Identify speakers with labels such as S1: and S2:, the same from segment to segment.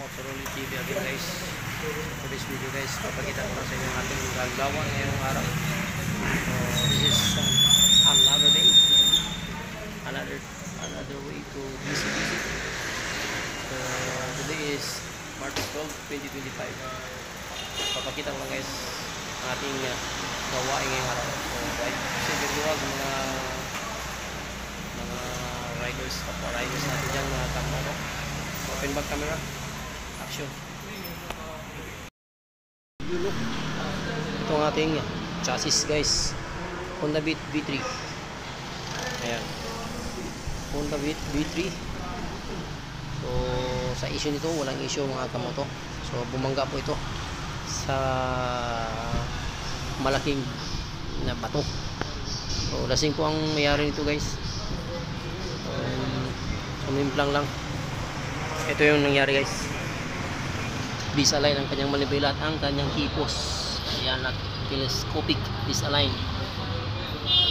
S1: Motoroli TV again guys. So, for this video guys, papakita ko lang sa inyo ang ating gagawin ngayong araw. So this is another day, another way to BCBC. So today is March 12, 2025. Papakita ko lang guys ang ating gawain ngayong araw. So right, kasi virtual sa mga riders natin dyan na kamera. Open back camera, action. Ito ang ating chassis guys, Honda Beat V3. Ayan, Honda Beat V3. So sa issue nito, walang issue mga kamoto. So bumangga po ito sa malaking na bato. So lasing po ang mayari nito guys. Sumimplang lang. Ito yung nangyari guys. Disalign ang kanyang manibela at ang kanyang kipos. Ayan, at telescopic disalign.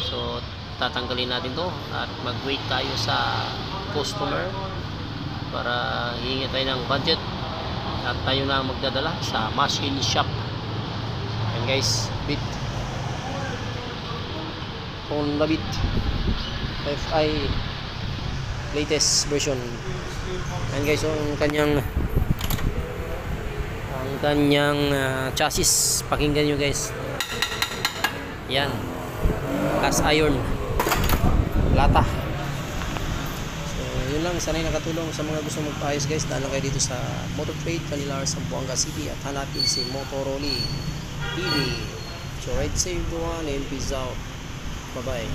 S1: So tatanggalin natin to at mag-wait tayo sa customer para hihingi tayo ng budget at tayo na magdadala sa machine shop. Ayan guys, Beat Honda Beat FI latest version. Ayan guys, so ang kanyang chassis, pakinggan nyo guys. Yan, cast iron lata. So yun lang, sana'y nakatulong sa mga gusto magpaayos guys. Dahil kayo dito sa Motor Trade Canilar, Zamboanga City at hanapin si Motoroli TV. So ride safe everyone and peace out. Bye bye.